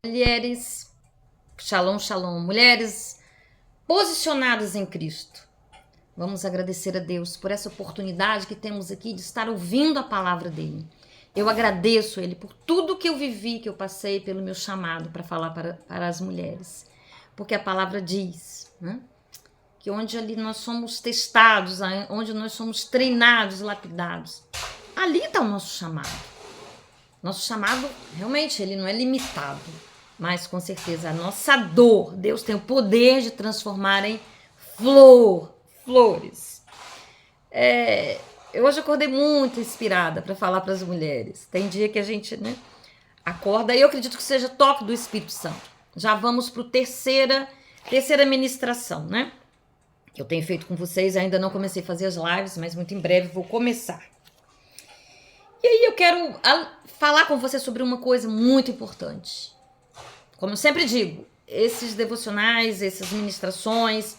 Mulheres, shalom, shalom, mulheres posicionadas em Cristo. Vamos agradecer a Deus por essa oportunidade que temos aqui de estar ouvindo a palavra dele. Eu agradeço ele por tudo que eu vivi, que eu passei pelo meu chamado para falar para as mulheres. Porque a palavra diz, né, que onde ali nós somos testados, onde nós somos treinados, lapidados, ali está o nosso chamado. Nosso chamado, realmente, ele não é limitado. Mas, com certeza, a nossa dor, Deus tem o poder de transformar em flores. Eu hoje acordei muito inspirada para falar para as mulheres. Tem dia que a gente, acorda, e eu acredito que seja toque do Espírito Santo. Já vamos para a terceira ministração, né? Que eu tenho feito com vocês, ainda não comecei a fazer as lives, mas muito em breve vou começar. E aí eu quero falar com você sobre uma coisa muito importante. Como eu sempre digo, esses devocionais, essas ministrações,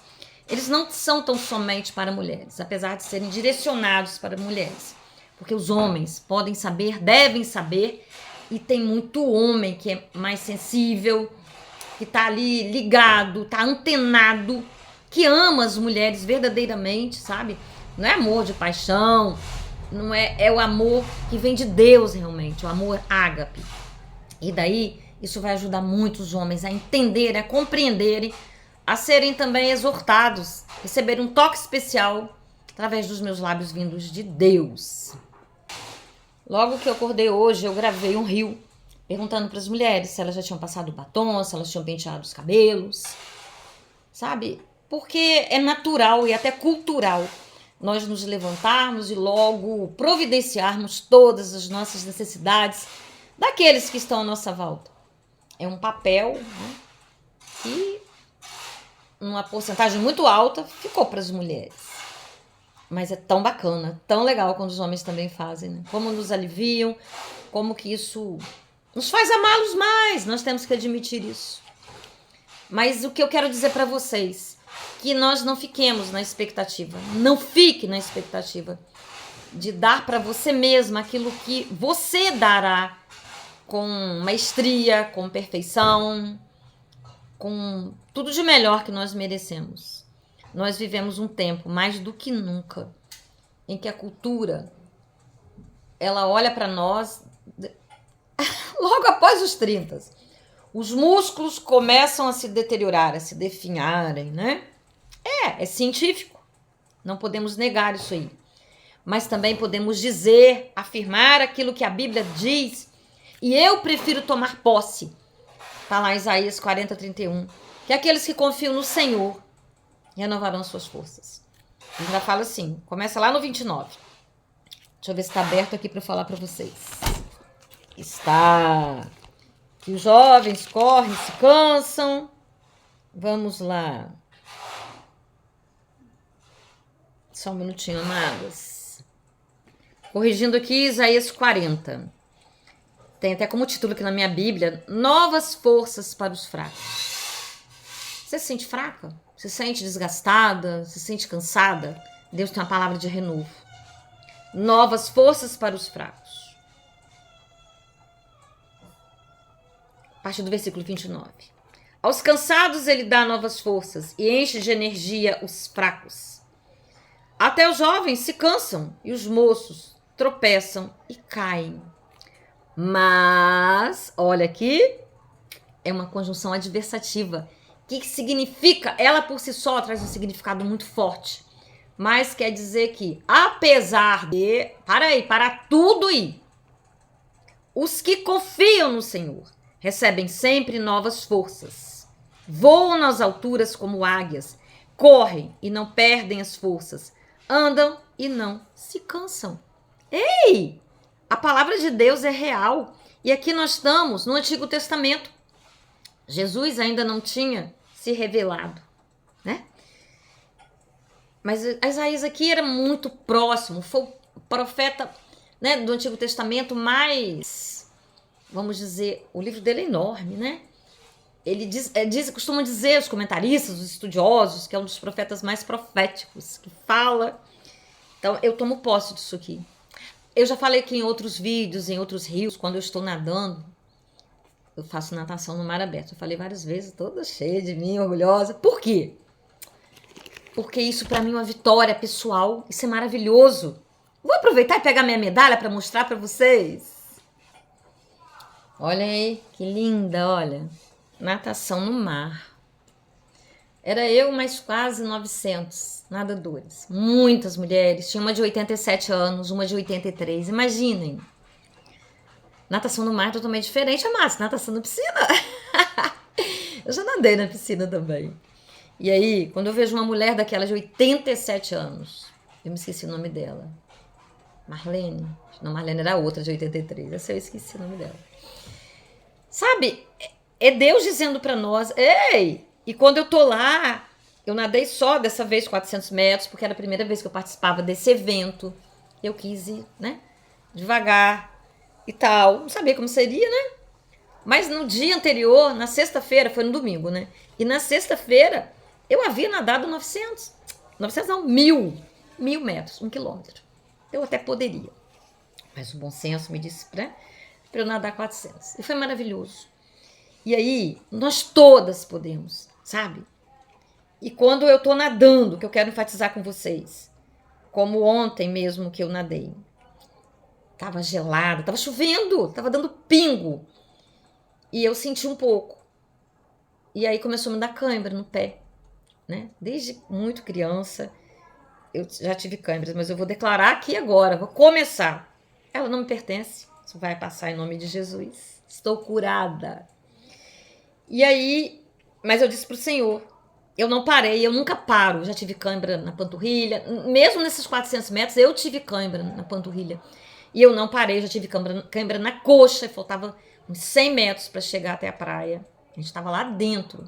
eles não são tão somente para mulheres, apesar de serem direcionados para mulheres. Porque os homens podem saber, devem saber, e tem muito homem que é mais sensível, que está ali ligado, está antenado, que ama as mulheres verdadeiramente, sabe? Não é amor de paixão, não é o amor que vem de Deus realmente, o amor ágape. E daí isso vai ajudar muitos homens a entenderem, a compreenderem, a serem também exortados, receberem um toque especial através dos meus lábios vindos de Deus. Logo que eu acordei hoje, eu gravei um reel perguntando para as mulheres se elas já tinham passado batom, se elas tinham penteado os cabelos, sabe? Porque é natural e até cultural nós nos levantarmos e logo providenciarmos todas as nossas necessidades daqueles que estão à nossa volta. É um papel, né, que, numa porcentagem muito alta, ficou para as mulheres. Mas é tão bacana, tão legal quando os homens também fazem, né? Como nos aliviam, como que isso nos faz amá-los mais. Nós temos que admitir isso. Mas o que eu quero dizer para vocês, que nós não fiquemos na expectativa, não fique na expectativa de dar para você mesma aquilo que você dará com maestria, com perfeição, com tudo de melhor que nós merecemos. Nós vivemos um tempo, mais do que nunca, em que a cultura, ela olha para nós logo após os 30. Os músculos começam a se deteriorar, a se definharem, né? É científico. Não podemos negar isso aí. Mas também podemos dizer, afirmar aquilo que a Bíblia diz. E eu prefiro tomar posse. Está lá em Isaías 40:31. Que aqueles que confiam no Senhor renovarão suas forças. Ele já fala assim, começa lá no 29. Deixa eu ver se está aberto aqui para falar para vocês. Está. Que os jovens correm, se cansam. Vamos lá. Só um minutinho, amadas. Corrigindo aqui, Isaías 40. Tem até como título aqui na minha Bíblia, Novas Forças para os Fracos. Você se sente fraca? Se sente desgastada? Se sente cansada? Deus tem uma palavra de renovo. Novas forças para os fracos. A partir do versículo 29. Aos cansados ele dá novas forças e enche de energia os fracos. Até os jovens se cansam e os moços tropeçam e caem. Mas, olha aqui, é uma conjunção adversativa. O que significa? Ela por si só traz um significado muito forte. Mas quer dizer que, apesar de... Para tudo aí. Os que confiam no Senhor recebem sempre novas forças. Voam nas alturas como águias. Correm e não perdem as forças. Andam e não se cansam. Ei! A palavra de Deus é real. E aqui nós estamos no Antigo Testamento. Jesus ainda não tinha se revelado, né? Mas Isaías aqui era muito próximo. Foi o profeta, né, do Antigo Testamento mais, vamos dizer, o livro dele é enorme, né? Ele costumam dizer, os comentaristas, os estudiosos, que é um dos profetas mais proféticos, que fala. Então, eu tomo posse disso aqui. Eu já falei aqui em outros vídeos, em outros rios, quando eu estou nadando, Eu faço natação no mar aberto. Eu falei várias vezes, toda cheia de mim, orgulhosa. Por quê? Porque isso pra mim é uma vitória pessoal. Isso é maravilhoso. Vou aproveitar e pegar minha medalha pra mostrar pra vocês. Olha aí, que linda, olha. Natação no mar. Era eu mais quase 900 nadadores. Muitas mulheres. Tinha uma de 87 anos, uma de 83. Imaginem. Natação no mar é totalmente diferente, mas natação na piscina. Eu já nadei na piscina também. E aí, quando eu vejo uma mulher daquela de 87 anos, eu me esqueci o nome dela. Marlene? Não, Marlene era outra de 83. Essa eu esqueci o nome dela. Sabe, é Deus dizendo pra nós, ei! E quando eu tô lá, eu nadei só dessa vez 400 metros, porque era a primeira vez que eu participava desse evento. Eu quis ir, né, devagar e tal. Não sabia como seria, né? Mas no dia anterior, na sexta-feira, foi no domingo, né? E na sexta-feira, eu havia nadado 900 não, 1.000 metros, 1 quilômetro. Eu até poderia. Mas o bom senso me disse pra eu nadar 400. E foi maravilhoso. E aí, nós todas podemos, sabe? E quando eu tô nadando, que eu quero enfatizar com vocês, como ontem mesmo que eu nadei, tava gelado, tava chovendo, tava dando pingo. E eu senti um pouco. E aí começou a me dar cãibra no pé, né? Desde muito criança, eu já tive cãibras, mas eu vou declarar aqui agora, vou começar. Ela não me pertence, isso vai passar em nome de Jesus. Estou curada. E aí, mas eu disse pro Senhor, eu não parei, eu nunca paro. Já tive cãibra na panturrilha, mesmo nesses 400 metros, eu tive cãibra na panturrilha. E eu não parei, já tive cãibra na coxa, faltava uns 100 metros para chegar até a praia. A gente estava lá dentro.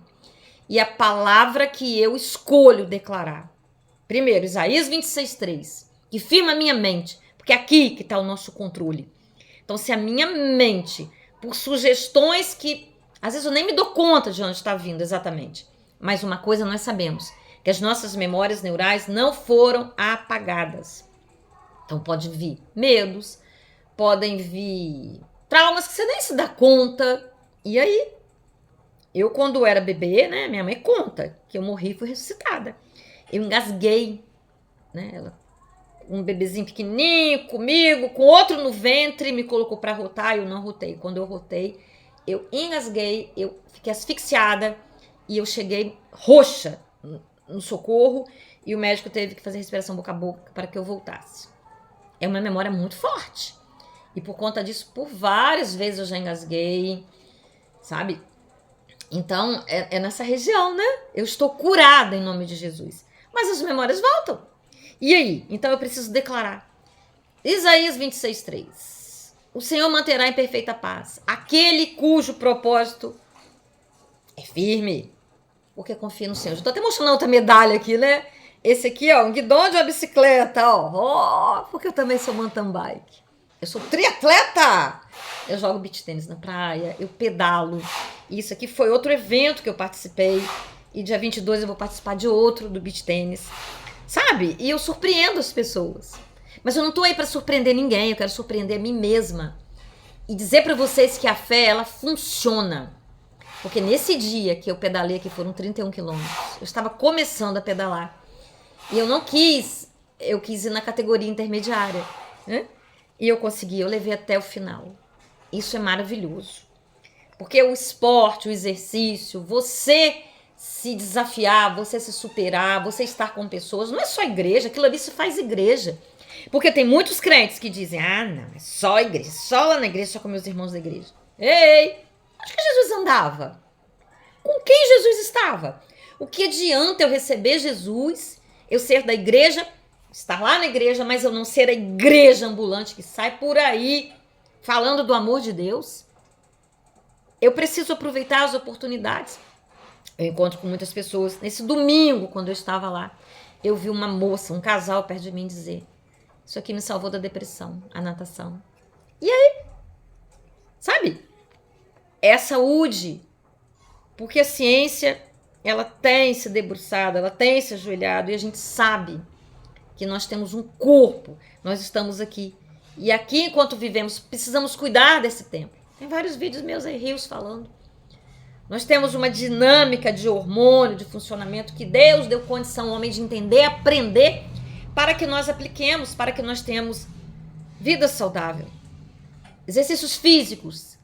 E a palavra que eu escolho declarar. Primeiro, Isaías 26:3, que firma a minha mente, porque é aqui que está o nosso controle. Então, se a minha mente, por sugestões que às vezes eu nem me dou conta de onde está vindo exatamente, mas uma coisa nós sabemos, que as nossas memórias neurais não foram apagadas. Então pode vir medos, podem vir traumas que você nem se dá conta. E aí, eu quando era bebê, né, minha mãe conta que eu morri e fui ressuscitada. Eu engasguei, né, um bebezinho pequenininho comigo, com outro no ventre, me colocou para rotar e eu não rotei. Quando eu rotei, eu engasguei, eu fiquei asfixiada e eu cheguei roxa no socorro e o médico teve que fazer respiração boca a boca para que eu voltasse. É uma memória muito forte. E por conta disso, por várias vezes eu já engasguei, sabe? Então, é nessa região, né? Eu estou curada em nome de Jesus. Mas as memórias voltam. E aí? Então eu preciso declarar. Isaías 26:3. O Senhor manterá em perfeita paz aquele cujo propósito é firme, porque confia no Senhor. Eu tô até mostrando outra medalha aqui, né? Esse aqui, ó, um guidão de uma bicicleta, ó. Porque eu também sou mountain bike. Eu sou triatleta. Eu jogo beach tênis na praia, eu pedalo. Isso aqui foi outro evento que eu participei. E dia 22 eu vou participar de outro do beach tênis. Sabe? E eu surpreendo as pessoas. Mas eu não tô aí para surpreender ninguém, eu quero surpreender a mim mesma. E dizer para vocês que a fé, ela funciona. Porque nesse dia que eu pedalei, que foram 31 quilômetros, eu estava começando a pedalar. E eu não quis, eu quis ir na categoria intermediária, né? E eu consegui, eu levei até o final. Isso é maravilhoso. Porque o esporte, o exercício, você se desafiar, você se superar, você estar com pessoas, não é só igreja, aquilo ali se faz igreja. Porque tem muitos crentes que dizem, não, é só igreja, só lá na igreja, só com meus irmãos da igreja. Ei, acho que Jesus andava. Com quem Jesus estava? O que adianta eu receber Jesus, eu ser da igreja, estar lá na igreja, mas eu não ser a igreja ambulante que sai por aí falando do amor de Deus? Eu preciso aproveitar as oportunidades. Eu encontro com muitas pessoas. Nesse domingo, quando eu estava lá, eu vi uma moça, um casal perto de mim dizer, isso aqui me salvou da depressão, a natação. E aí? Sabe? É saúde. Porque a ciência, ela tem se debruçado, ela tem se ajoelhado, e a gente sabe que nós temos um corpo, nós estamos aqui. E aqui, enquanto vivemos, precisamos cuidar desse tempo. Tem vários vídeos meus aí, rios falando. Nós temos uma dinâmica de hormônio, de funcionamento que Deus deu condição ao homem de entender, aprender, para que nós apliquemos, para que nós tenhamos vida saudável. Exercícios físicos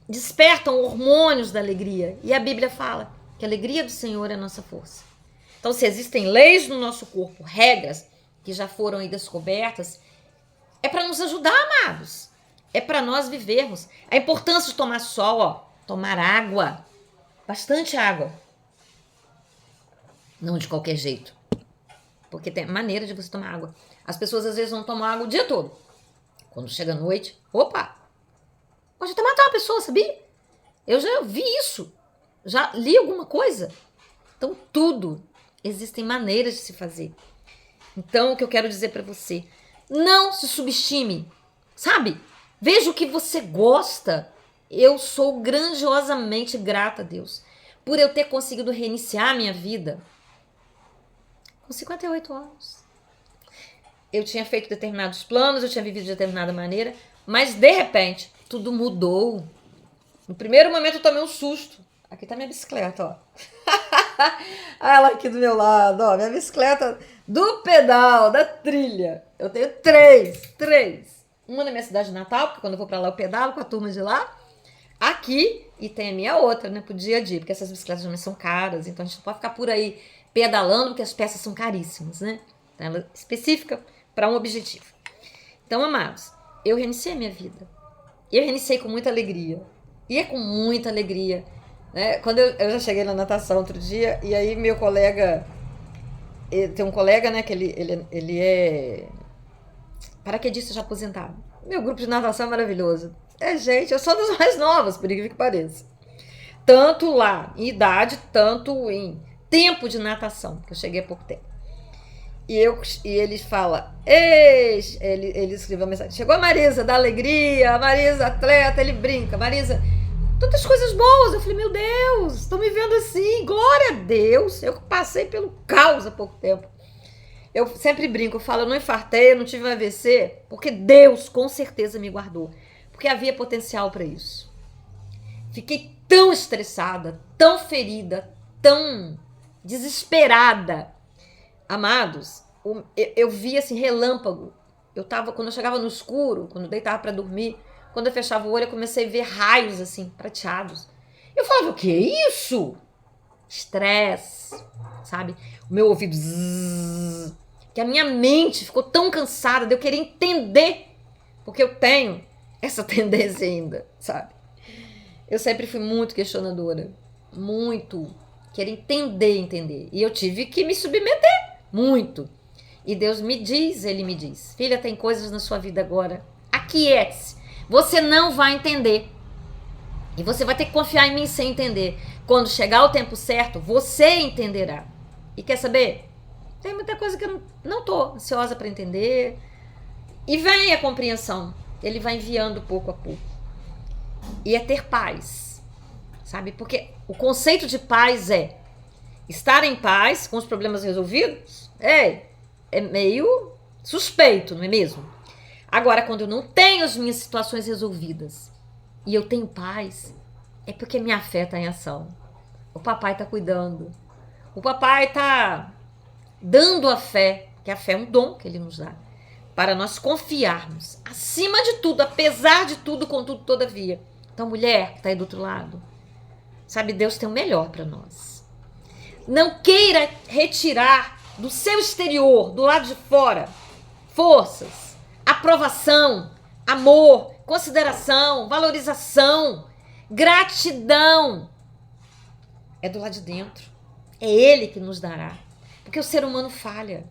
despertam hormônios da alegria. E a Bíblia fala que a alegria do Senhor é a nossa força. Então, se existem leis no nosso corpo, regras que já foram aí descobertas, é para nos ajudar, amados. É para nós vivermos. A importância de tomar sol, ó. Tomar água, bastante água. Não de qualquer jeito. Porque tem maneira de você tomar água. As pessoas às vezes não tomam água o dia todo. Quando chega a noite, opa, pode até matar uma pessoa, sabia? Eu já vi isso. Já li alguma coisa. Então tudo, existem maneiras de se fazer. Então o que eu quero dizer para você, não se subestime, sabe? Veja o que você gosta. Eu sou grandiosamente grata a Deus por eu ter conseguido reiniciar a minha vida com 58 anos. Eu tinha feito determinados planos, eu tinha vivido de determinada maneira, mas de repente tudo mudou. No primeiro momento eu tomei um susto. Aqui tá minha bicicleta, ó. Ela aqui do meu lado, ó, minha bicicleta do pedal, da trilha. Eu tenho três. Uma na minha cidade de Natal, porque quando eu vou pra lá eu pedalo com a turma de lá. Aqui, e tem a minha outra, né, pro dia a dia, porque essas bicicletas também são caras, então a gente não pode ficar por aí pedalando, porque as peças são caríssimas, né? Então, ela é específica para um objetivo. Então, amados, eu reiniciei a minha vida. Eu reiniciei com muita alegria. E é com muita alegria. Né? Quando eu já cheguei na natação outro dia, e aí meu colega, tem um colega, né, que ele é paraquedista já aposentado. Meu grupo de natação é maravilhoso. Gente, eu sou das mais novas, por incrível que pareça. Tanto lá, em idade, tanto em tempo de natação, que eu cheguei há pouco tempo. E ele fala, ele escreveu uma mensagem, chegou a Marisa da alegria, a Marisa atleta, ele brinca, Marisa, tantas coisas boas. Eu falei, meu Deus, estão me vendo assim, glória a Deus. Eu passei pelo caos há pouco tempo. Eu sempre brinco, eu falo, eu não infartei, eu não tive um AVC, porque Deus com certeza me guardou. Porque havia potencial para isso. Fiquei tão estressada, tão ferida, tão desesperada. Amados, eu vi assim, relâmpago. Quando eu chegava no escuro, quando eu deitava para dormir, quando eu fechava o olho, eu comecei a ver raios assim, prateados. Eu falava, o que é isso? Estresse, sabe? O meu ouvido zzz, que a minha mente ficou tão cansada de eu querer entender, porque eu tenho essa tendência ainda, sabe? Eu sempre fui muito questionadora, muito, querer entender. E eu tive que me submeter, muito. E Deus ele me diz, filha, tem coisas na sua vida agora, aquiete-se, você não vai entender. E você vai ter que confiar em mim sem entender. Quando chegar o tempo certo, você entenderá. E quer saber? Tem muita coisa que eu não tô ansiosa para entender. E vem a compreensão. Ele vai enviando pouco a pouco. E é ter paz, sabe? Porque o conceito de paz é estar em paz com os problemas resolvidos. É meio suspeito, não é mesmo? Agora, quando eu não tenho as minhas situações resolvidas e eu tenho paz, é porque minha fé está em ação. O papai está cuidando. O papai está dando a fé, que a fé é um dom que ele nos dá, para nós confiarmos, acima de tudo, apesar de tudo, contudo, todavia. Então, mulher que está aí do outro lado, sabe, Deus tem o melhor para nós. Não queira retirar do seu exterior, do lado de fora, forças, aprovação, amor, consideração, valorização, gratidão. É do lado de dentro. É Ele que nos dará. Porque o ser humano falha.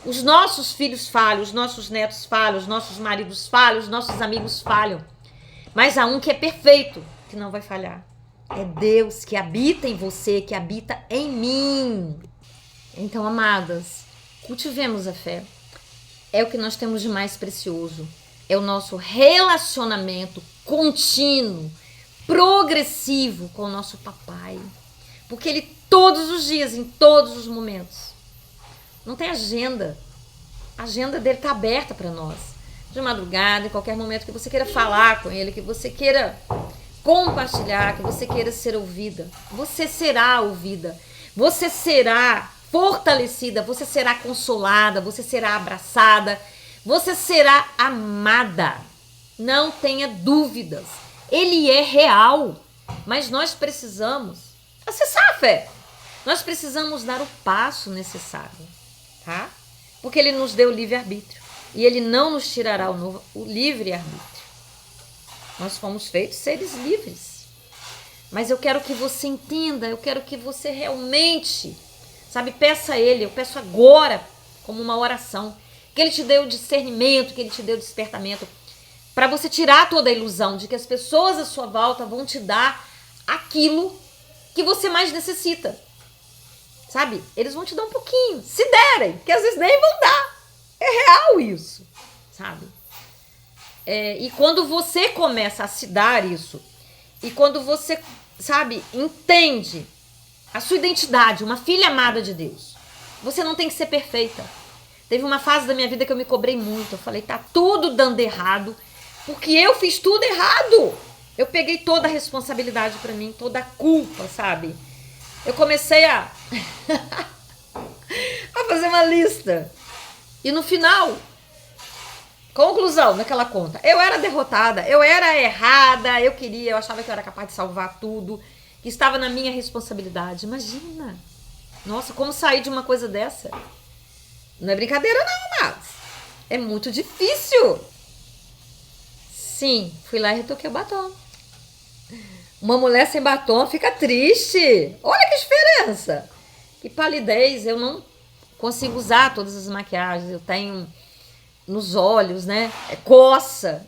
Os nossos filhos falham, os nossos netos falham, os nossos maridos falham, os nossos amigos falham. Mas há um que é perfeito, que não vai falhar. É Deus que habita em você, que habita em mim. Então, amadas, cultivemos a fé. É o que nós temos de mais precioso. É o nosso relacionamento contínuo, progressivo com o nosso papai. Porque ele todos os dias, em todos os momentos, não tem agenda. A agenda dele está aberta para nós. de madrugada, em qualquer momento que você queira falar com ele, que você queira compartilhar, que você queira ser ouvida. Você será ouvida, você será fortalecida, você será consolada, você será abraçada, você será amada. Não tenha dúvidas. Ele é real, mas nós precisamos acessar a fé. Nós precisamos dar o passo necessário, tá? Porque ele nos deu livre-arbítrio e ele não nos tirará o livre-arbítrio. Nós fomos feitos seres livres. Mas eu quero que você entenda, eu quero que você realmente, sabe, peça a ele, eu peço agora, como uma oração, que ele te dê o discernimento, que ele te dê o despertamento, para você tirar toda a ilusão de que as pessoas à sua volta vão te dar aquilo que você mais necessita. Sabe? Eles vão te dar um pouquinho, se derem, que às vezes nem vão dar. É real isso, sabe? E quando você começa a se dar isso, e quando você, sabe, entende a sua identidade, uma filha amada de Deus, você não tem que ser perfeita. Teve uma fase da minha vida que eu me cobrei muito. Eu falei, tá tudo dando errado, porque eu fiz tudo errado. Eu peguei toda a responsabilidade pra mim, toda a culpa, sabe? Eu comecei a fazer uma lista. E no final, conclusão daquela conta, eu era derrotada, eu era errada, eu achava que eu era capaz de salvar tudo, que estava na minha responsabilidade. Imagina. Nossa, como sair de uma coisa dessa? Não é brincadeira não, mas é muito difícil. Sim, fui lá e retoquei o batom. Uma mulher sem batom fica triste. Olha que diferença. Que palidez, eu não consigo usar todas as maquiagens. Eu tenho nos olhos, né? Coça.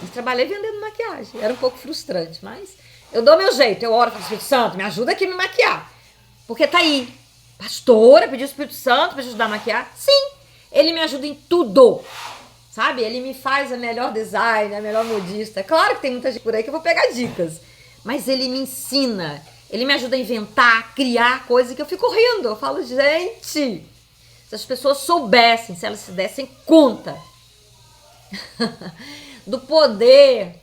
E trabalhei vendendo maquiagem. Era um pouco frustrante, mas eu dou meu jeito. Eu oro para o Espírito Santo, me ajuda aqui a me maquiar. Porque tá aí. Pastora, pediu o Espírito Santo para ajudar a maquiar? Sim, ele me ajuda em tudo. Sabe? Ele me faz a melhor design, a melhor modista. Claro que tem muita gente por aí que eu vou pegar dicas. Mas ele me ensina, ele me ajuda a inventar, a criar coisas que eu fico rindo. Eu falo, gente, se as pessoas soubessem, se elas se dessem conta do poder,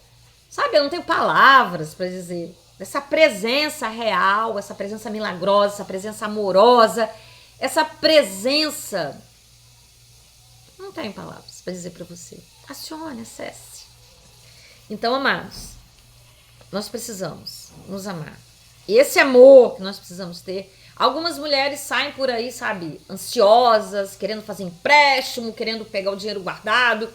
sabe, eu não tenho palavras para dizer, dessa presença real, essa presença milagrosa, essa presença amorosa, essa presença, não tenho palavras para dizer para você. Acione, acesse. Então, amados, nós precisamos nos amar. E esse amor que nós precisamos ter, algumas mulheres saem por aí, sabe, ansiosas, querendo fazer empréstimo, querendo pegar o dinheiro guardado.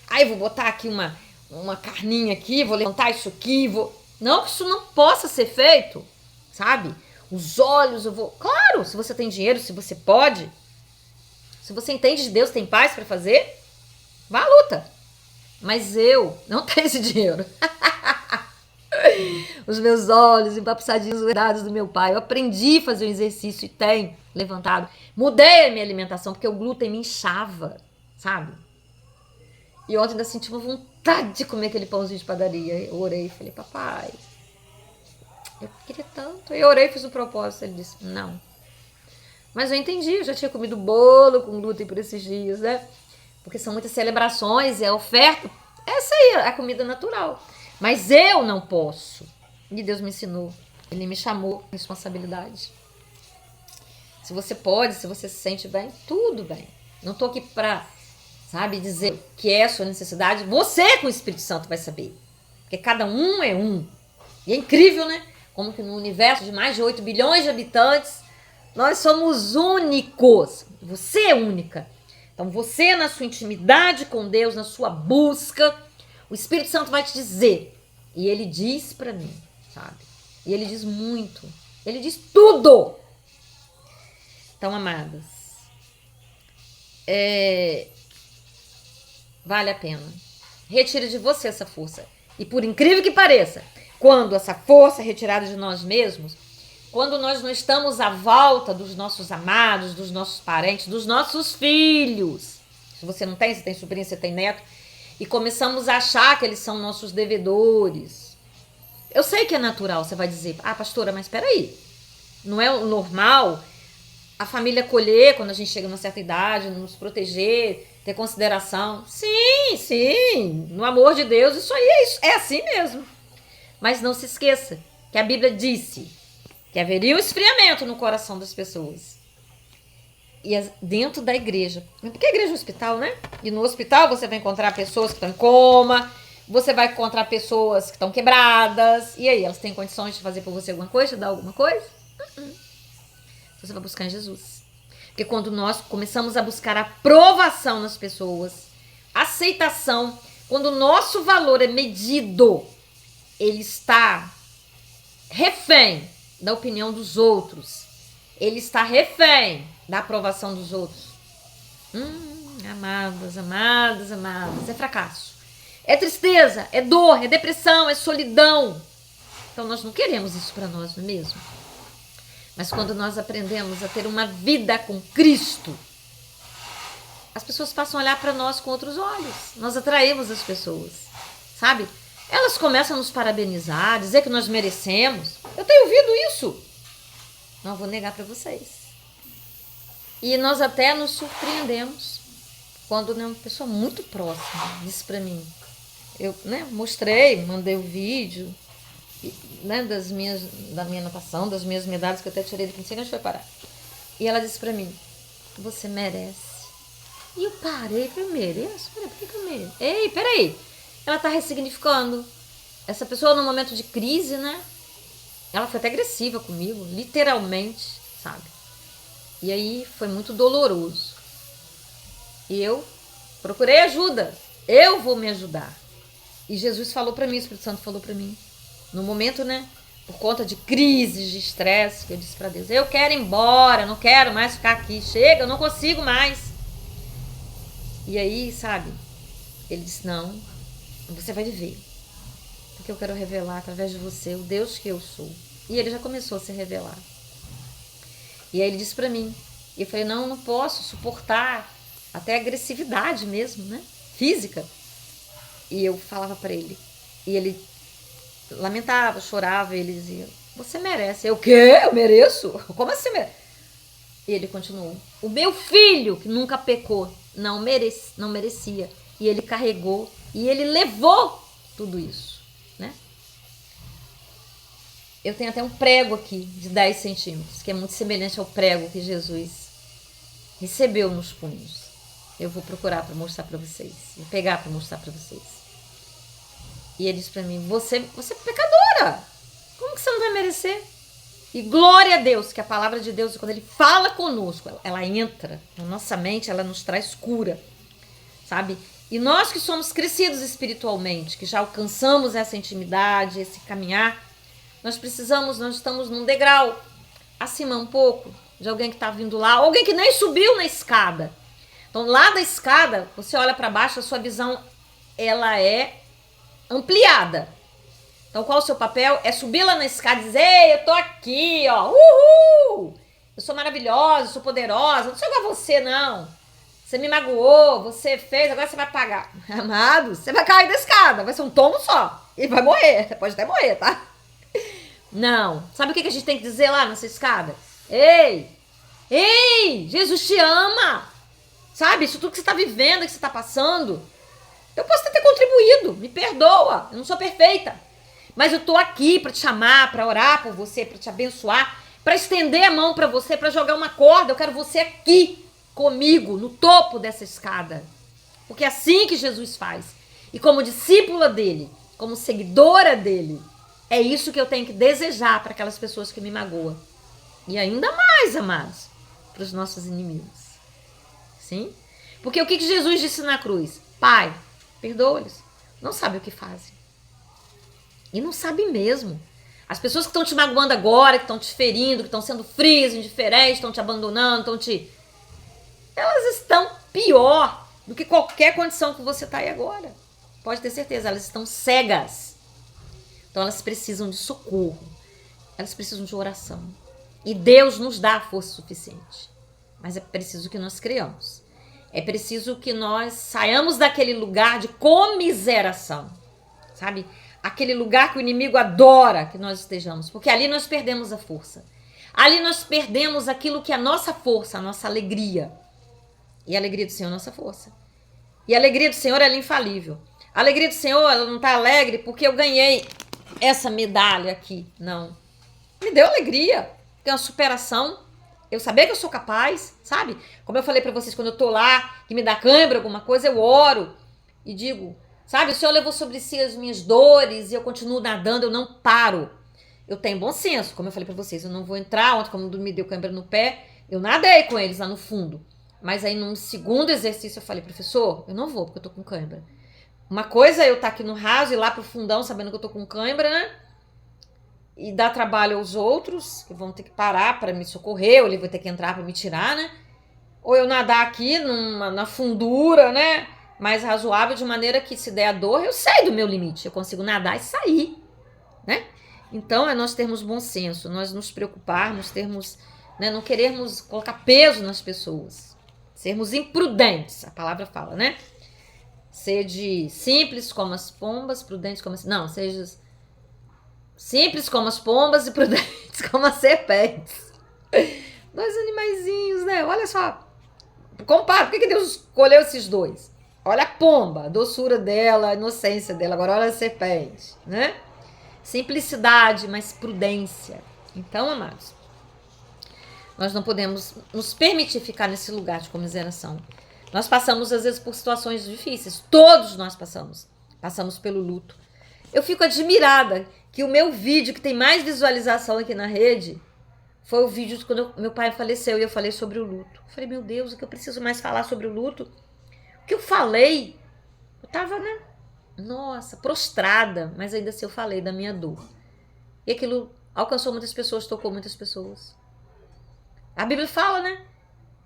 Aí vou botar aqui uma carninha aqui, vou levantar isso aqui, vou... Não que isso não possa ser feito, sabe? Os olhos, eu vou... Claro, se você tem dinheiro, se você pode, se você entende de Deus, tem paz para fazer, vá à luta. Mas eu não tenho esse dinheiro. Os meus olhos empapuçadinhos, dados do meu pai. Eu aprendi a fazer um exercício e tenho levantado. Mudei a minha alimentação porque o glúten me inchava, sabe? E ontem ainda senti uma vontade de comer aquele pãozinho de padaria. Eu orei e falei, papai, eu queria tanto. Eu orei e fiz um propósito. Ele disse, não. Mas eu entendi, eu já tinha comido bolo com glúten por esses dias, né? Porque são muitas celebrações e a oferta, essa aí é a comida natural. Mas eu não posso. E Deus me ensinou. Ele me chamou a responsabilidade. Se você pode, se você se sente bem, tudo bem. Não tô aqui pra, sabe, dizer que é a sua necessidade. Você com o Espírito Santo vai saber. Porque cada um é um. E é incrível, né? Como que no universo de mais de 8 bilhões de habitantes, nós somos únicos. Você é única. Então você na sua intimidade com Deus, na sua busca, o Espírito Santo vai te dizer. E ele diz pra mim, sabe? E ele diz muito. Ele diz tudo. Então, amadas, vale a pena. Retire de você essa força. E por incrível que pareça, quando essa força é retirada de nós mesmos, quando nós não estamos à volta dos nossos amados, dos nossos parentes, dos nossos filhos. Se você não tem, você tem sobrinho, você tem neto. E começamos a achar que eles são nossos devedores. Eu sei que é natural, você vai dizer, ah, pastora, mas espera aí. Não é o normal a família acolher quando a gente chega numa certa idade, nos proteger, ter consideração. Sim, sim, no amor de Deus, isso aí é assim mesmo. Mas não se esqueça que a Bíblia disse que haveria um esfriamento no coração das pessoas. E dentro da igreja, porque a igreja é um hospital, né? E no hospital você vai encontrar pessoas que estão em coma, você vai encontrar pessoas que estão quebradas, e aí, elas têm condições de fazer por você alguma coisa, de dar alguma coisa? Você vai buscar em Jesus. Porque quando nós começamos a buscar aprovação nas pessoas, aceitação, quando o nosso valor é medido, ele está refém da opinião dos outros. Ele está refém da aprovação dos outros. Amadas, amadas, amadas, é fracasso. É tristeza, é dor, é depressão, é solidão. Então nós não queremos isso para nós, não é mesmo? Mas quando nós aprendemos a ter uma vida com Cristo, as pessoas passam a olhar para nós com outros olhos. Nós atraímos as pessoas, sabe? Elas começam a nos parabenizar, dizer que nós merecemos. Eu tenho ouvido isso. Não vou negar para vocês. E nós até nos surpreendemos quando uma pessoa muito próxima disse para mim. Eu mostrei, mandei o vídeo, da minha natação, das minhas medalhas que eu até tirei daqui, não sei onde foi parar. E ela disse pra mim, você merece. E eu parei, eu mereço? Por que eu mereço? Ei, peraí. Ela tá ressignificando. Essa pessoa num momento de crise, né? Ela foi até agressiva comigo, literalmente, sabe? E aí foi muito doloroso. E eu procurei ajuda. Eu vou me ajudar. E Jesus falou pra mim, o Espírito Santo falou pra mim. No momento, né, por conta de crises, de estresse, que eu disse pra Deus, eu quero ir embora, não quero mais ficar aqui, chega, eu não consigo mais. E aí, sabe, ele disse, não, você vai viver, porque eu quero revelar através de você o Deus que eu sou. E ele já começou a se revelar. E aí ele disse pra mim, e eu falei, não posso suportar até agressividade mesmo, né, física. E eu falava pra ele, e ele lamentava, chorava, e ele dizia, você merece. Eu, o quê? Eu mereço? Como assim merece? E ele continuou, o meu filho, que nunca pecou, não merecia. E ele carregou, e ele levou tudo isso, né? Eu tenho até um prego aqui, de 10 centímetros, que é muito semelhante ao prego que Jesus recebeu nos punhos. Eu vou procurar para mostrar para vocês, vou pegar para mostrar para vocês. E ele disse pra mim, você é pecadora. Como que você não vai merecer? E glória a Deus, que a palavra de Deus, quando ele fala conosco, ela entra na nossa mente, ela nos traz cura, sabe? E nós que somos crescidos espiritualmente, que já alcançamos essa intimidade, esse caminhar, nós estamos num degrau acima um pouco de alguém que está vindo lá, alguém que nem subiu na escada. Então lá da escada, você olha para baixo, a sua visão, ela é ampliada. Então qual o seu papel? É subir lá na escada e dizer, ei, eu tô aqui, ó, uhul, eu sou maravilhosa, eu sou poderosa, não sou igual a você, não. Você me magoou, você fez, agora você vai pagar. Amado, você vai cair da escada, vai ser um tombo só e vai morrer, você pode até morrer, tá? Não, sabe o que a gente tem que dizer lá nessa escada? Ei, Jesus te ama, sabe, isso tudo que você tá vivendo, que você tá passando, eu posso ter contribuído, me perdoa, eu não sou perfeita. Mas eu tô aqui para te chamar, para orar por você, para te abençoar, para estender a mão para você, para jogar uma corda. Eu quero você aqui comigo, no topo dessa escada. Porque é assim que Jesus faz. E como discípula dele, como seguidora dele, é isso que eu tenho que desejar para aquelas pessoas que me magoam. E ainda mais, amados, para os nossos inimigos. Sim? Porque o que Jesus disse na cruz? Pai, perdoa-lhes, não sabe o que fazem. E não sabe mesmo. As pessoas que estão te magoando agora, que estão te ferindo, que estão sendo frias, indiferentes, estão te abandonando, elas estão pior do que qualquer condição que você está aí agora. Pode ter certeza, elas estão cegas. Então elas precisam de socorro. Elas precisam de oração. E Deus nos dá a força suficiente. Mas é preciso que nós criamos. É preciso que nós saiamos daquele lugar de comiseração. Sabe? Aquele lugar que o inimigo adora que nós estejamos. Porque ali nós perdemos a força. Ali nós perdemos aquilo que é a nossa força, a nossa alegria. E a alegria do Senhor é a nossa força. E a alegria do Senhor ela é infalível. A alegria do Senhor ela não está alegre porque eu ganhei essa medalha aqui. Não. Me deu alegria. Tem uma superação. Eu saber que eu sou capaz, sabe? Como eu falei para vocês, quando eu tô lá, que me dá cãibra, alguma coisa, eu oro e digo, sabe? O Senhor levou sobre si as minhas dores e eu continuo nadando, eu não paro. Eu tenho bom senso, como eu falei para vocês, eu não vou entrar. Ontem, como me deu cãibra no pé, eu nadei com eles lá no fundo. Mas aí, num segundo exercício, eu falei, professor, eu não vou porque eu tô com cãibra. Uma coisa é eu estar aqui no raso e ir lá pro fundão, sabendo que eu tô com cãibra, né? E dar trabalho aos outros, que vão ter que parar para me socorrer, ou ele vai ter que entrar para me tirar, né? Ou eu nadar aqui na fundura, né? Mais razoável, de maneira que se der a dor, eu sei do meu limite. Eu consigo nadar e sair, né? Então, é nós termos bom senso, nós nos preocuparmos, termos, né, não querermos colocar peso nas pessoas. Sermos imprudentes, a palavra fala, né? Sede simples como as pombas, prudentes como as... Não, seja simples como as pombas e prudentes como as serpentes. Dois animaizinhos, né? Olha só. Compara, por que Deus escolheu esses dois? Olha a pomba, a doçura dela, a inocência dela. Agora olha a serpente, né? Simplicidade, mas prudência. Então, amados, nós não podemos nos permitir ficar nesse lugar de comiseração. Nós passamos, às vezes, por situações difíceis. Todos nós passamos. Passamos pelo luto. Eu fico admirada que o meu vídeo, que tem mais visualização aqui na rede, foi o vídeo de quando meu pai faleceu e eu falei sobre o luto. Eu falei, meu Deus, o que eu preciso mais falar sobre o luto? O que eu falei, eu tava, né? Nossa, prostrada, mas ainda assim eu falei da minha dor. E aquilo alcançou muitas pessoas, tocou muitas pessoas. A Bíblia fala, né?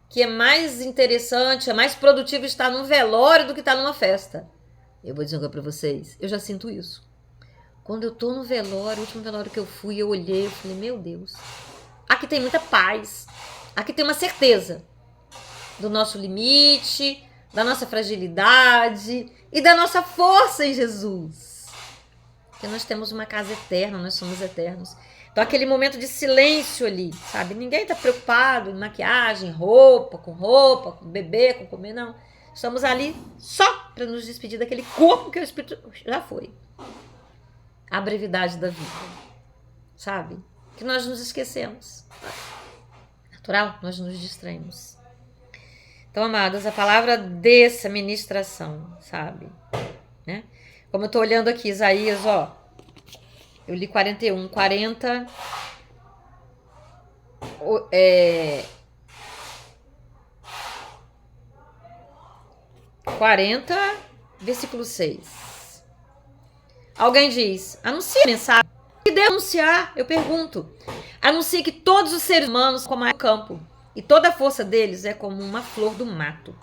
Que é mais interessante, é mais produtivo estar num velório do que estar numa festa. Eu vou dizer uma coisa pra vocês, eu já sinto isso. Quando eu tô no velório, o último velório que eu fui, eu olhei, eu falei, meu Deus, aqui tem muita paz, aqui tem uma certeza do nosso limite, da nossa fragilidade e da nossa força em Jesus. Porque nós temos uma casa eterna, nós somos eternos. Então aquele momento de silêncio ali, sabe? Ninguém tá preocupado em maquiagem, roupa, com bebê, com comer, não. Estamos ali só para nos despedir daquele corpo que o Espírito já foi. A brevidade da vida, sabe? Que nós nos esquecemos. Natural, nós nos distraímos. Então, amados, a palavra dessa ministração, sabe? Né? Como eu tô olhando aqui, Isaías, ó. Eu li 41, 40... 40, versículo 6. Alguém diz, anuncia a mensagem. Que deve anunciar? Eu pergunto. Anuncia que todos os seres humanos como o campo, e toda a força deles é como uma flor do mato.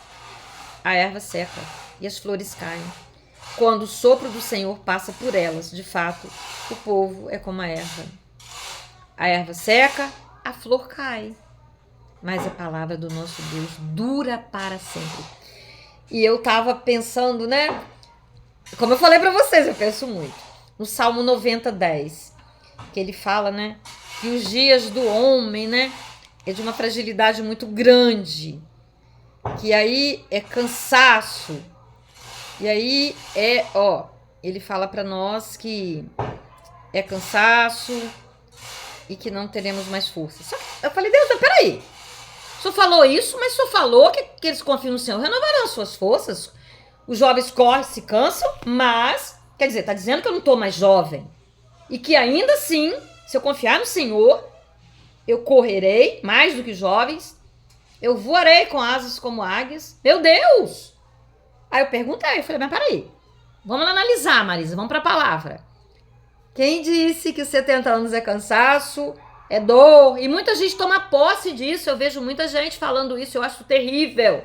A erva seca e as flores caem. Quando o sopro do Senhor passa por elas, de fato, o povo é como a erva. A erva seca, a flor cai. Mas a palavra do nosso Deus dura para sempre. E eu tava pensando, né? Como eu falei para vocês, eu penso muito. No Salmo 90, 10. Que ele fala, né? Que os dias do homem, né? É de uma fragilidade muito grande. Que aí é cansaço. E aí ele fala para nós que é cansaço e que não teremos mais força. Só que eu falei, Deus, mas peraí. O senhor falou isso, mas o senhor falou que eles confiam no Senhor, renovarão suas forças. Os jovens correm, se cansam, mas, quer dizer, tá dizendo que eu não tô mais jovem. E que ainda assim, se eu confiar no Senhor, eu correrei mais do que jovens, eu voarei com asas como águias. Meu Deus! Aí eu perguntei, eu falei, mas peraí, vamos analisar, Marisa, vamos pra palavra. Quem disse que 70 anos é cansaço, é dor? E muita gente toma posse disso, eu vejo muita gente falando isso, eu acho terrível.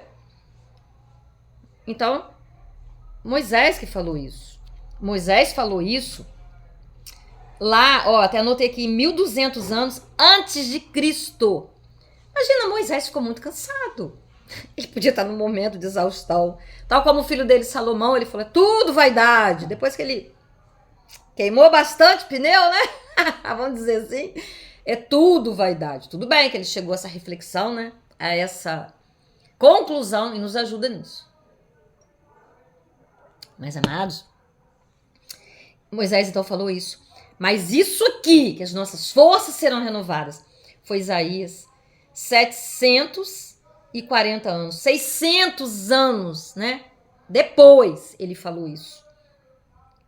Então, Moisés que falou isso. Moisés falou isso lá, ó, até anotei aqui, 1200 anos antes de Cristo. Imagina, Moisés ficou muito cansado. Ele podia estar num momento de exaustão. Tal como o filho dele, Salomão, ele falou, é tudo vaidade. Depois que ele queimou bastante pneu, né? Vamos dizer assim. é tudo vaidade. Tudo bem que ele chegou a essa reflexão, né? A essa conclusão e nos ajuda nisso. Mas, amados, Moisés então falou isso. Mas isso aqui, que as nossas forças serão renovadas, foi Isaías 740 anos, 600 anos, né? Depois ele falou isso.